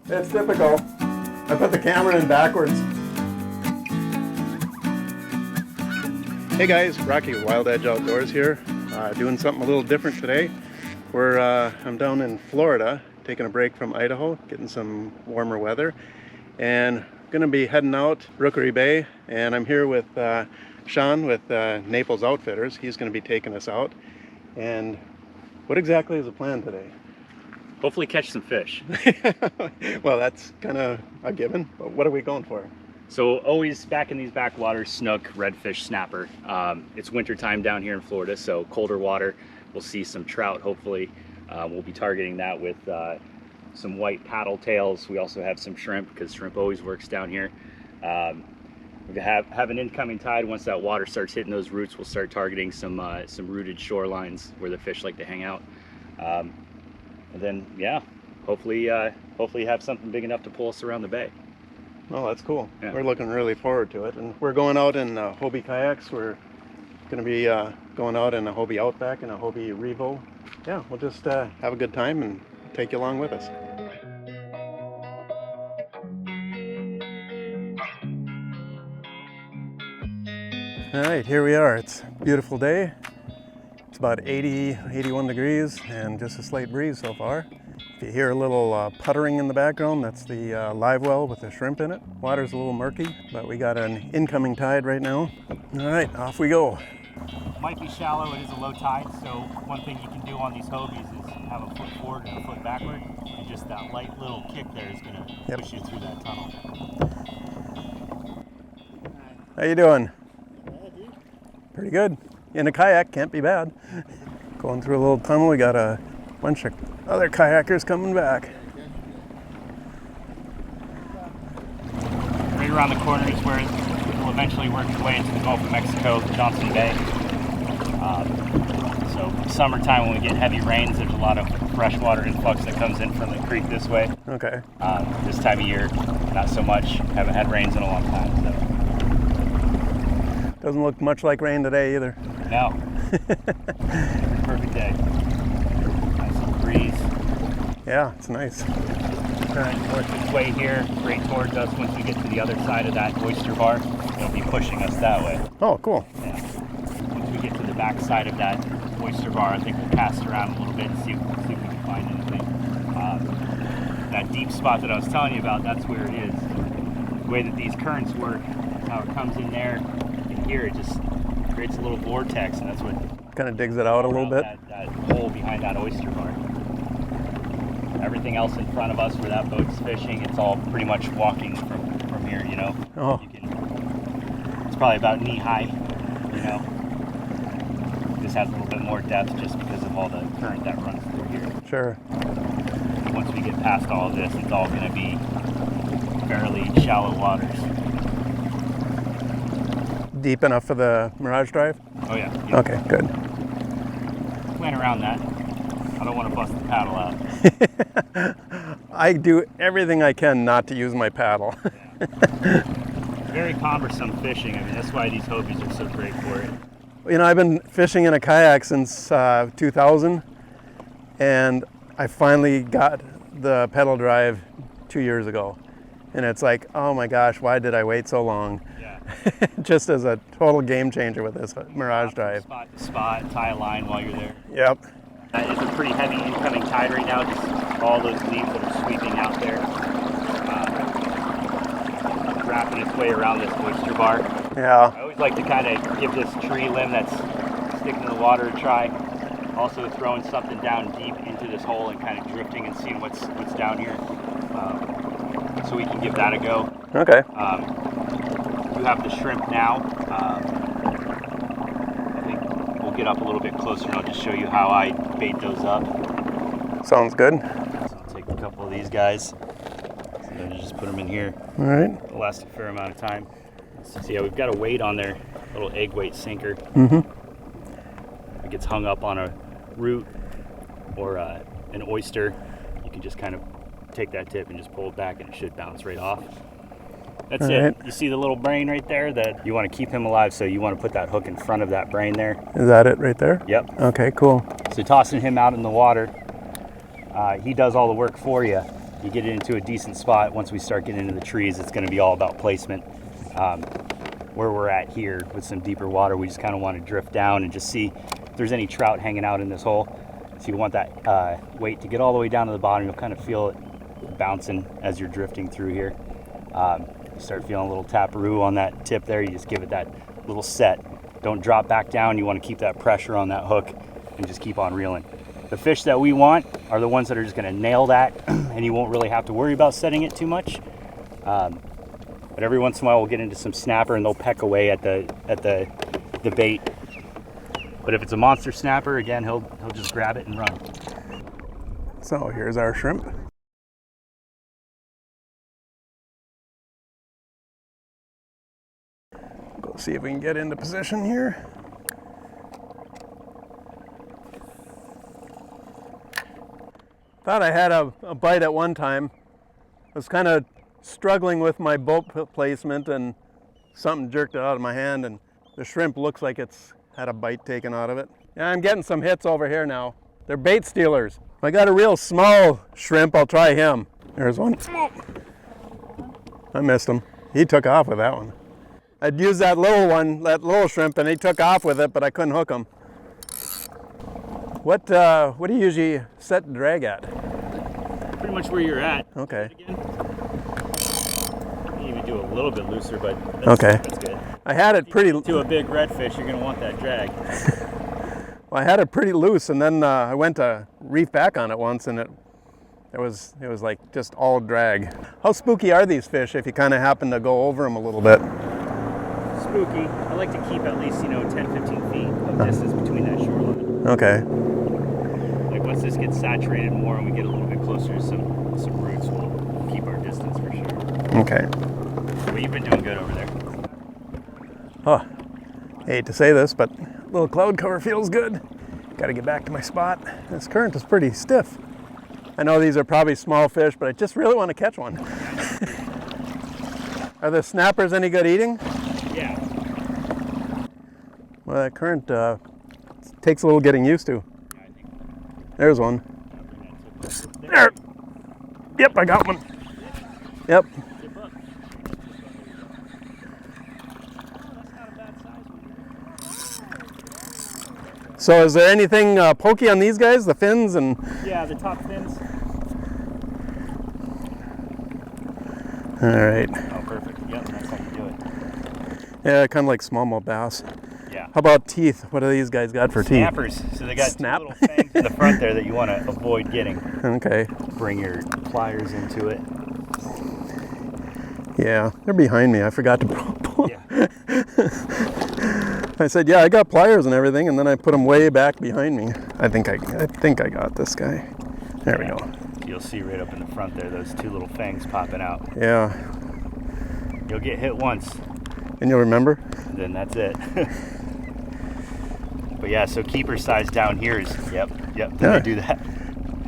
It's typical. I put the camera in backwards. Hey guys, Rocky with Wild Edge Outdoors here, doing something a little different today. I'm down in Florida, taking a break from Idaho, getting some warmer weather, and going to be heading out Rookery Bay, and I'm here with Sean with Naples Outfitters. He's going to be taking us out. And what exactly is the plan today? Hopefully catch some fish. Well, that's kind of a given, but what are we going for? So always back in these backwaters, snook, redfish, snapper. It's winter time down here in Florida, so colder water. We'll see some trout, hopefully. We'll be targeting that with some white paddle tails. We also have some shrimp, because shrimp always works down here. We have an incoming tide. Once that water starts hitting those roots, we'll start targeting some rooted shorelines where the fish like to hang out. And then, yeah, hopefully have something big enough to pull us around the bay. Oh, that's cool. Yeah. We're looking really forward to it. And we're going out in Hobie kayaks. We're going to be going out in a Hobie Outback and a Hobie Revo. Yeah, we'll just have a good time and take you along with us. All right, here we are. It's a beautiful day. It's about 80, 81 degrees and just a slight breeze so far. If you hear a little puttering in the background, that's the live well with the shrimp in it. Water's a little murky, but we got an incoming tide right now. All right, off we go. Might be shallow, it is a low tide, so one thing you can do on these Hobies is have a foot forward and a foot backward, and just that light little kick there is going to push you through that tunnel. How you doing? Pretty good. In a kayak, can't be bad. Going through a little tunnel, we got a bunch of other kayakers coming back. Right around the corner is where we'll eventually work your way into the Gulf of Mexico, Johnson Bay. So summertime when we get heavy rains, there's a lot of freshwater influx that comes in from the creek this way. Okay. This time of year, not so much. Haven't had rains in a long time. So. Doesn't look much like rain today either. No. Perfect day. Nice little breeze. Yeah, it's nice. Current works its way here, straight towards us. Once we get to the other side of that oyster bar, it'll be pushing us that way. Oh, cool. Yeah. Once we get to the back side of that oyster bar, I think we'll cast around a little bit and see if we can find anything. That deep spot that I was telling you about, that's where it is. The way that these currents work, how it comes in there, and here it just creates a little vortex, and that's what kind of digs it out a little bit. That hole behind that oyster bar. Everything else in front of us where that boat's fishing, it's all pretty much walking from here, you know. Oh. It's probably about knee high, you know. This has a little bit more depth just because of all the current that runs through here. Sure. Once we get past all of this, it's all going to be fairly shallow waters. Deep enough for the Mirage Drive? Oh yeah. Okay, good. Plan around that. I don't want to bust the paddle out. I do everything I can not to use my paddle. Yeah. Very cumbersome fishing. I mean, that's why these Hobies are so great for it. You know, I've been fishing in a kayak since 2000, and I finally got the pedal drive 2 years ago. And it's like, oh my gosh, why did I wait so long? Yeah. Just as a total game changer with this Mirage Drive. Spot to spot, tie a line while you're there. Yep. It's a pretty heavy incoming tide right now, just all those leaves that are sweeping out there. Wrapping its way around this oyster bar. Yeah. I always like to kind of give this tree limb that's sticking in the water a try. Also throwing something down deep into this hole and kind of drifting and seeing what's down here. So we can give that a go. Okay. You have the shrimp now. I think we'll get up a little bit closer and I'll just show you how I bait those up. Sounds good. So I'll take a couple of these guys. So then you just put them in here. All right. It'll last a fair amount of time. So yeah, we've got a weight on there, little egg weight sinker. Mm-hmm. If it gets hung up on a root or an oyster, you can just kind of take that tip and just pull it back and it should bounce right off. That's All it. right. You see the little brain right there? That you want to keep him alive, so you want to put that hook in front of that brain there. Is that it right there? Yep. Okay, cool. So tossing him out in the water, he does all the work for you. you get it into a decent spot. Once we start getting into the trees, it's going to be all about placement. Where we're at here with some deeper water, we just kind of want to drift down and just see if there's any trout hanging out in this hole. So you want that weight to get all the way down to the bottom. You'll kind of feel it bouncing as you're drifting through here. You start feeling a little taparoo on that tip there. You just give it that little set. Don't drop back down. You want to keep that pressure on that hook and just keep on reeling. The fish that we want are the ones that are just going to nail that, and you won't really have to worry about setting it too much. But every once in a while we'll get into some snapper and they'll peck away at the bait. But if it's a monster snapper, again, he'll just grab it and run. So here's our shrimp. Go see if we can get into position here. Thought I had a bite at one time. I was kind of struggling with my boat placement and something jerked it out of my hand, and the shrimp looks like it's had a bite taken out of it. Yeah, I'm getting some hits over here now. They're bait stealers. If I got a real small shrimp, I'll try him. There's one. I missed him. He took off with that one. I'd used that little one, that little shrimp, and he took off with it, but I couldn't hook him. What do you usually set drag at? Pretty much where you're at. Okay. You even do a little bit looser, but that's good. I had it pretty. To a big redfish, you're gonna want that drag. Well, I had it pretty loose, and then I went to reef back on it once, and it was like just all drag. How spooky are these fish if you kind of happen to go over them a little bit? Spooky. I like to keep at least 10-15 feet of distance between that shoreline. Okay. Like once this gets saturated more and we get a little bit closer to some roots, we'll keep our distance for sure. Okay. But you've been doing good over there. Oh, I hate to say this, but a little cloud cover feels good. Got to get back to my spot. This current is pretty stiff. I know these are probably small fish, but I just really want to catch one. Are the snappers any good eating? Yeah. Well, that current takes a little getting used to. There's one. There. Yep, I got one. Yep. So is there anything pokey on these guys, the fins and? Yeah, the top fins. All right. Oh, perfect. Yep, that's how you do it. Yeah, kind of like smallmouth bass. Yeah. How about teeth? What do these guys got for Snappers. teeth? So they got Snap. two little fangs in the front there that you want to avoid getting. Okay. Bring your pliers into it. Yeah, they're behind me. I forgot to pull. Yeah. I said, yeah, I got pliers and everything, and then I put them way back behind me. I think I got this guy. There we go. You'll see right up in the front there, those two little fangs popping out. Yeah. You'll get hit once. And you'll remember? And then that's it. But yeah, so keeper size down here is, yep, Yeah. they do that.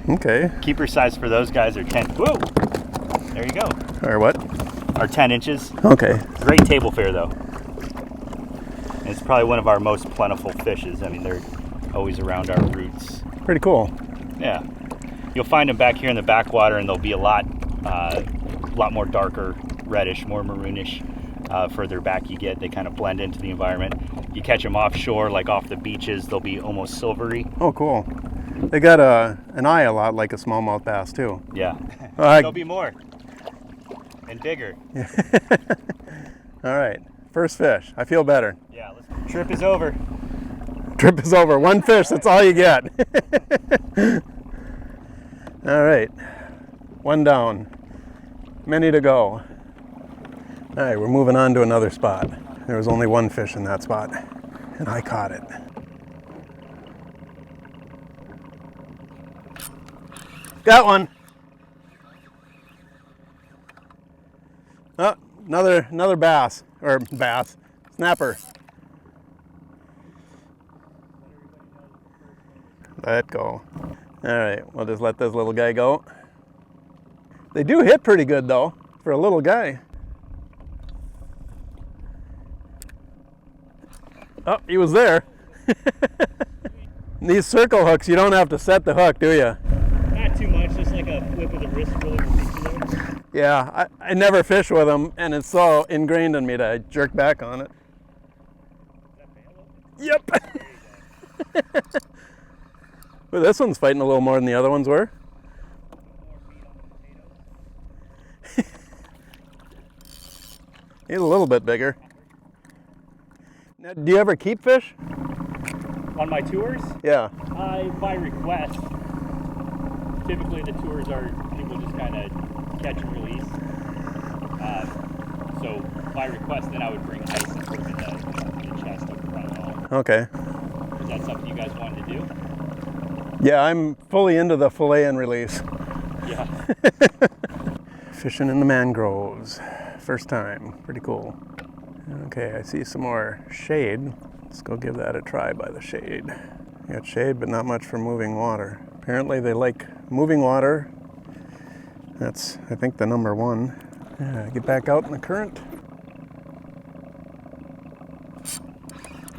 Okay. Keeper size for those guys are 10, whoa! There you go. Or what? Are 10 inches. Okay. Great table fare though. And it's probably one of our most plentiful fishes. I mean, they're always around our roots. Pretty cool. Yeah. You'll find them back here in the backwater, and they'll be a lot more darker, reddish, more maroonish. Further back you get, they kind of blend into the environment. You catch them offshore, like off the beaches, they'll be almost silvery. Oh, cool. They got an eye a lot like a smallmouth bass too. Yeah. There'll be more and bigger. All right. First fish. I feel better. Yeah. Trip is over. Trip is over. One fish. That's all you get. All right. One down. Many to go. All right, we're moving on to another spot. There was only one fish in that spot, and I caught it. Got one. Oh, another bass, or bass, snapper. Let it go. All right, we'll just let this little guy go. They do hit pretty good though, for a little guy. Oh, he was there. These circle hooks, you don't have to set the hook, do you? Not too much, just like a whip of the wrist really. Yeah, I never fish with them, and it's so ingrained in me to jerk back on it. Yep. Well, this one's fighting a little more than the other ones were. He's a little bit bigger. Now, do you ever keep fish? On my tours? Yeah. By request. Typically the tours are people just kind of catch and release. So by request, then I would bring ice and put them in the chest up front. Okay. Is that something you guys wanted to do? Yeah, I'm fully into the fillet and release. Yeah. Fishing in the mangroves. First time. Pretty cool. Okay, I see some more shade. Let's go give that a try by the shade. You got shade, but not much for moving water. Apparently they like moving water. That's, I think, the number one. Yeah, get back out in the current.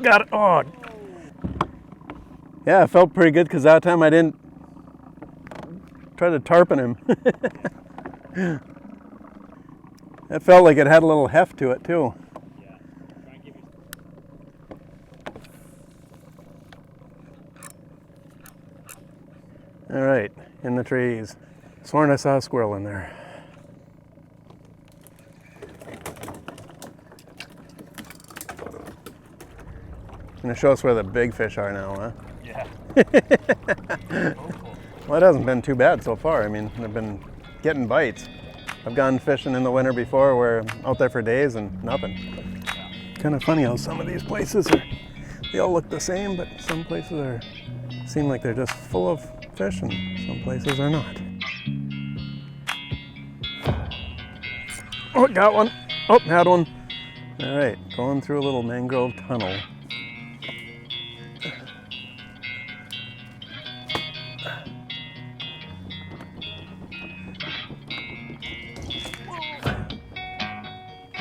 Got it. Oh. Yeah, it felt pretty good because that time I didn't try to tarpon him. It felt like it had a little heft to it too. Yeah. Try and give you... All right, in the trees. Sworn I saw a squirrel in there. Gonna show us where the big fish are now, huh? Yeah. Well, it hasn't been too bad so far. I mean, I've been getting bites. I've gone fishing in the winter before where I'm out there for days and nothing. Kind of funny how some of these places are, they all look the same, but some places seem like they're just full of fish and some places are not. Oh, got one. Oh, had one. All right, going through a little mangrove tunnel.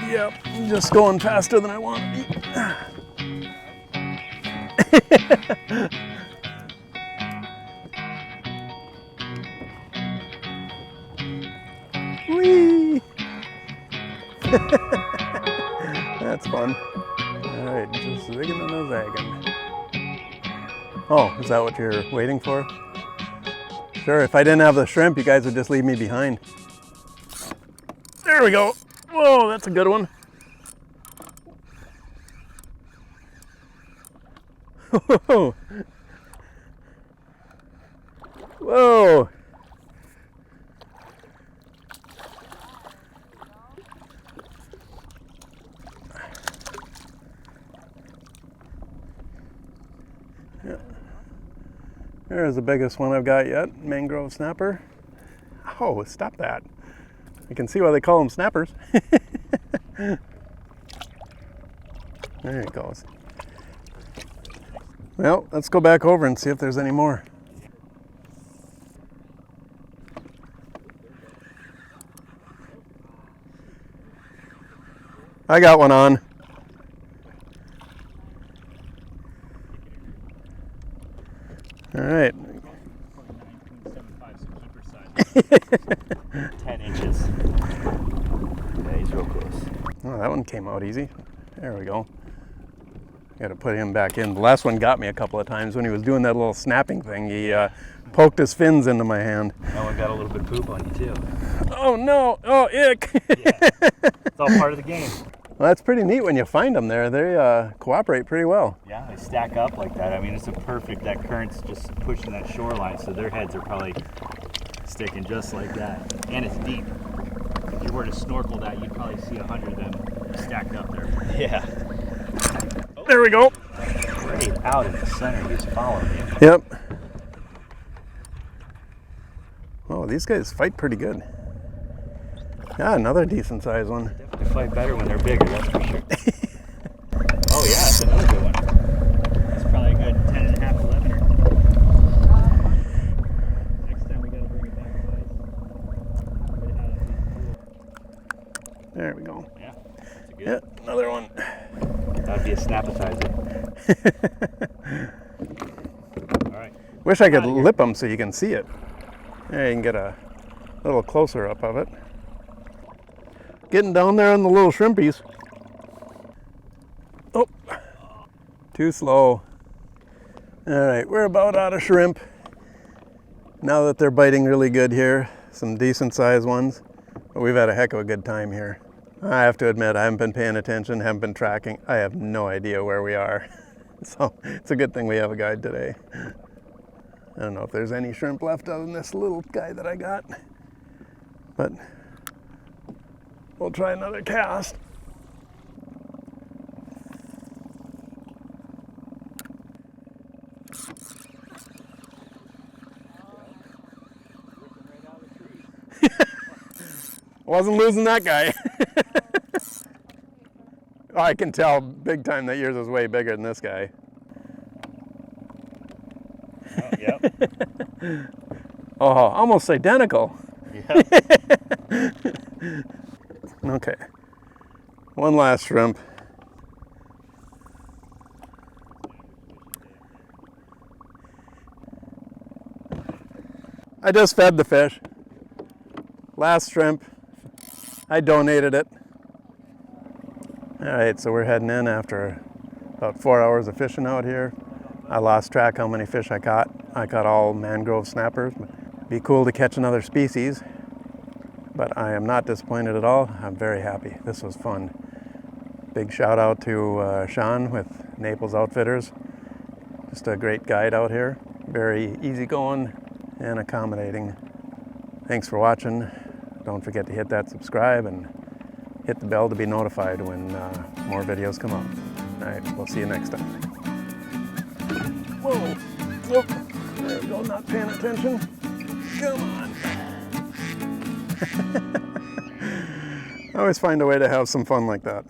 Yep, I'm just going faster than I want to be. Whee! That's fun. All right, just zigging and a zagging. Oh, is that what you're waiting for? Sure, if I didn't have the shrimp, you guys would just leave me behind. There we go. Whoa, that's a good one. Whoa. Whoa. Yeah. There's the biggest one I've got yet, Mangrove Snapper. Oh, stop that. I can see why they call them snappers. There it goes. Well, let's go back over and see if there's any more. I got one on. All right. 10 inches. Yeah, he's real close. Oh, that one came out easy. There we go. Got to put him back in. The last one got me a couple of times when he was doing that little snapping thing. He poked his fins into my hand. That one got a little bit of poop on you too. Oh no! Oh, ick! Yeah. It's all part of the game. Well, that's pretty neat when you find them there. They cooperate pretty well. Yeah, they stack up like that. I mean, it's a perfect, that current's just pushing that shoreline, so their heads are probably sticking just like that. And it's deep. If you were to snorkel that, you'd probably see 100 of them stacked up there. Yeah. There we go. Right out in the center, he's following you. Yep. Oh, these guys fight pretty good. Yeah, another decent sized one. They fight better when they're bigger, that's for sure. Oh yeah, that's another good one. That's probably a good 10 and a half, 11er. Next time we gotta bring it back twice. There we go. Yeah, that's a good Yeah, another one. That'd be a snap-appetizer. All right. Wish I could lip them so you can see it. There, you can get a little closer up of it. Getting down there on the little shrimpies. Oh, too slow. All right, we're about out of shrimp. Now that they're biting really good here, some decent sized ones, but we've had a heck of a good time here. I have to admit, I haven't been paying attention, haven't been tracking. I have no idea where we are. So it's a good thing we have a guide today. I don't know if there's any shrimp left other than this little guy that I got, but we'll try another cast. Wasn't losing that guy. Oh, I can tell big time that yours is way bigger than this guy. Oh, yep. Oh, almost identical. Yep. Okay. One last shrimp. I just fed the fish. Last shrimp. I donated it. All right, so we're heading in after about 4 hours of fishing out here. I lost track how many fish I caught. I caught all mangrove snappers. Be cool to catch another species, but I am not disappointed at all. I'm very happy. This was fun. Big shout out to Sean with Naples Outfitters. Just a great guide out here. Very easygoing and accommodating. Thanks for watching. Don't forget to hit that subscribe and hit the bell to be notified when more videos come out. All right, we'll see you next time. Whoa, whoop, there we go, not paying attention. Come on. I always find a way to have some fun like that.